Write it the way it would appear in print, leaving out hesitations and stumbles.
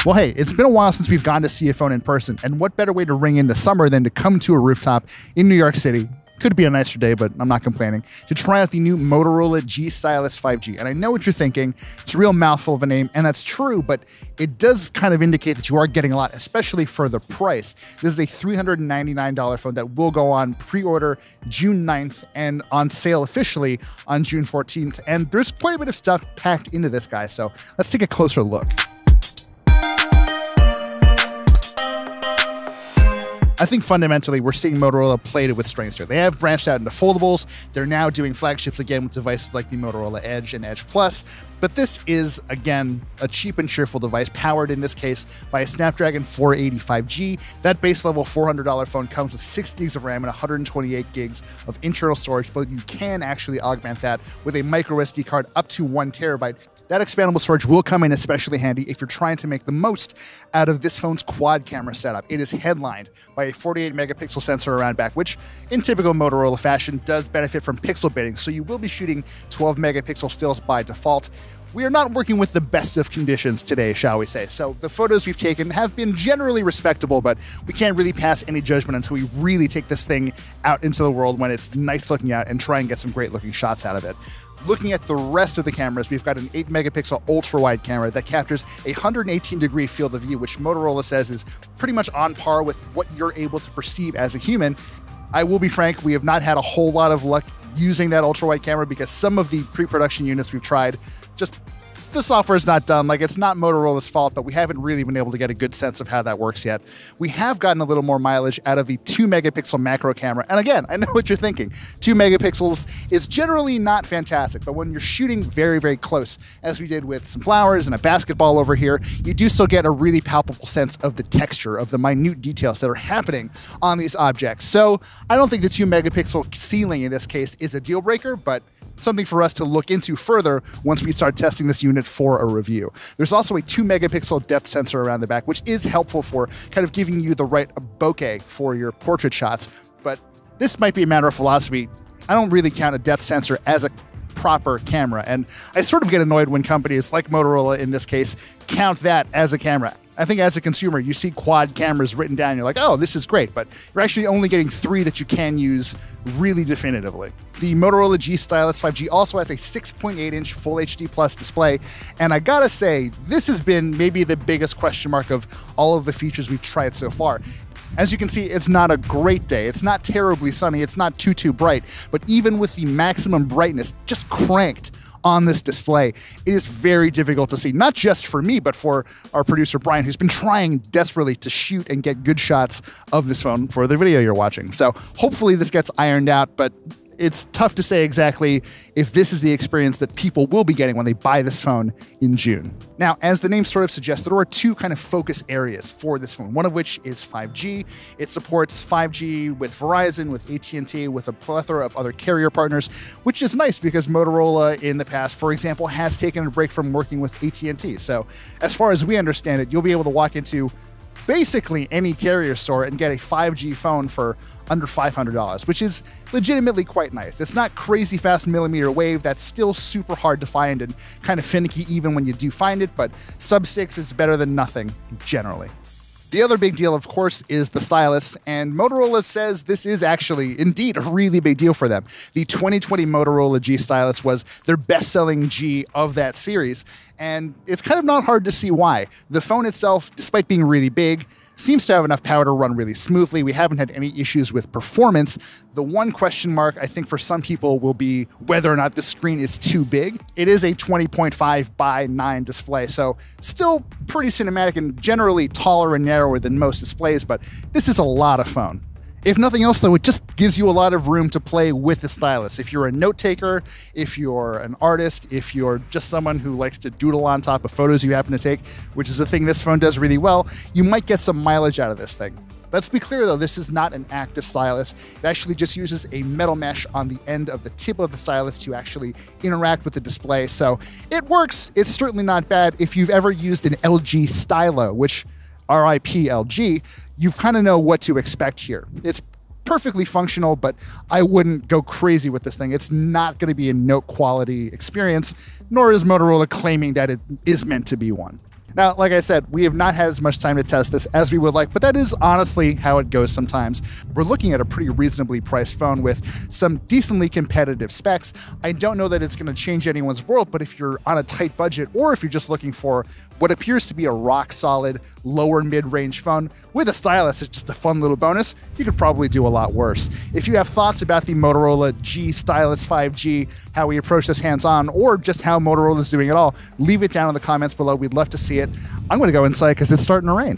Well, hey, it's been a while since we've gone to see a phone in person, and what better way to ring in the summer than to come to a rooftop in New York City? Could be a nicer day, but I'm not complaining, to try out the new Motorola G Stylus 5G. And I know what you're thinking. It's a real mouthful of a name, and that's true, but it does kind of indicate that you are getting a lot, especially for the price. This is a $399 phone that will go on pre-order June 9th and on sale officially on June 14th. And there's quite a bit of stuff packed into this guy, so let's take a closer look. I think fundamentally we're seeing Motorola plated with strengths here. They have branched out into foldables. They're now doing flagships again with devices like the Motorola Edge and Edge Plus. But this is, again, a cheap and cheerful device powered in this case by a Snapdragon 480 5G. That base level $400 phone comes with 6 gigs of RAM and 128 gigs of internal storage, but you can actually augment that with a micro SD card up to 1 terabyte. That expandable storage will come in especially handy if you're trying to make the most out of this phone's quad camera setup. It is headlined by a 48 megapixel sensor around back, which in typical Motorola fashion does benefit from pixel baiting, so you will be shooting 12 megapixel stills by default. We are not working with the best of conditions today, shall we say. So the photos we've taken have been generally respectable, but we can't really pass any judgment until we really take this thing out into the world when it's nice looking out and try and get some great looking shots out of it. Looking at the rest of the cameras, we've got an 8 megapixel ultra wide camera that captures a 118-degree field of view, which Motorola says is pretty much on par with what you're able to perceive as a human. I will be frank, we have not had a whole lot of luck using that ultra wide camera because some of the pre-production units we've tried, just the software is not done. Like, it's not Motorola's fault, but we haven't really been able to get a good sense of how that works yet. We have gotten a little more mileage out of the 2 megapixel macro camera. And again, I know what you're thinking. 2 megapixels is generally not fantastic, but when you're shooting very, very close, as we did with some flowers and a basketball over here, you do still get a really palpable sense of the texture, of the minute details that are happening on these objects. So I don't think the 2 megapixel ceiling in this case is a deal breaker, but something for us to look into further once we start testing this unit for a review. There's also a 2 megapixel depth sensor around the back, which is helpful for kind of giving you the right bokeh for your portrait shots. But this might be a matter of philosophy. I don't really count a depth sensor as a proper camera, and I sort of get annoyed when companies like Motorola in this case count that as a camera. I think as a consumer, you see quad cameras written down, you're like, oh, this is great, but you're actually only getting 3 that you can use really definitively. The Motorola G Stylus 5G also has a 6.8-inch Full HD Plus display, and I gotta say, this has been maybe the biggest question mark of all of the features we've tried so far. As you can see, it's not a great day. It's not terribly sunny. It's not too bright, but even with the maximum brightness just cranked on this display, it is very difficult to see, not just for me, but for our producer, Brian, who's been trying desperately to shoot and get good shots of this phone for the video you're watching. So hopefully this gets ironed out, but it's tough to say exactly if this is the experience that people will be getting when they buy this phone in June. Now, as the name sort of suggests, there are 2 kind of focus areas for this phone, one of which is 5G. It supports 5G with Verizon, with AT&T, with a plethora of other carrier partners, which is nice because Motorola in the past, for example, has taken a break from working with AT&T. So as far as we understand it, you'll be able to walk into basically any carrier store and get a 5G phone for under $500, which is legitimately quite nice. It's not crazy fast millimeter wave. That's still super hard to find and kind of finicky even when you do find it, but sub 6 is better than nothing generally. The other big deal, of course, is the stylus, and Motorola says this is actually indeed a really big deal for them. The 2020 Motorola G Stylus was their best-selling G of that series, and it's kind of not hard to see why. The phone itself, despite being really big, seems to have enough power to run really smoothly. We haven't had any issues with performance. The one question mark, I think, for some people will be whether or not the screen is too big. It is a 20.5 by 9 display, so still pretty cinematic and generally taller and narrower than most displays, but this is a lot of phone. If nothing else, though, it just gives you a lot of room to play with the stylus. If you're a note taker, if you're an artist, if you're just someone who likes to doodle on top of photos you happen to take, which is a thing this phone does really well, you might get some mileage out of this thing. Let's be clear, though, this is not an active stylus. It actually just uses a metal mesh on the end of the tip of the stylus to actually interact with the display. So it works. It's certainly not bad. If you've ever used an LG Stylo, which RIP LG, you kind of know what to expect here. It's perfectly functional, but I wouldn't go crazy with this thing. It's not going to be a note quality experience, nor is Motorola claiming that it is meant to be one. Now, like I said, we have not had as much time to test this as we would like, but that is honestly how it goes sometimes. We're looking at a pretty reasonably priced phone with some decently competitive specs. I don't know that it's going to change anyone's world, but if you're on a tight budget or if you're just looking for what appears to be a rock-solid, lower mid-range phone with a stylus, it's just a fun little bonus, you could probably do a lot worse. If you have thoughts about the Motorola G Stylus 5G, how we approach this hands-on, or just how Motorola is doing it all, leave it down in the comments below. We'd love to see it. I'm going to go inside because it's starting to rain.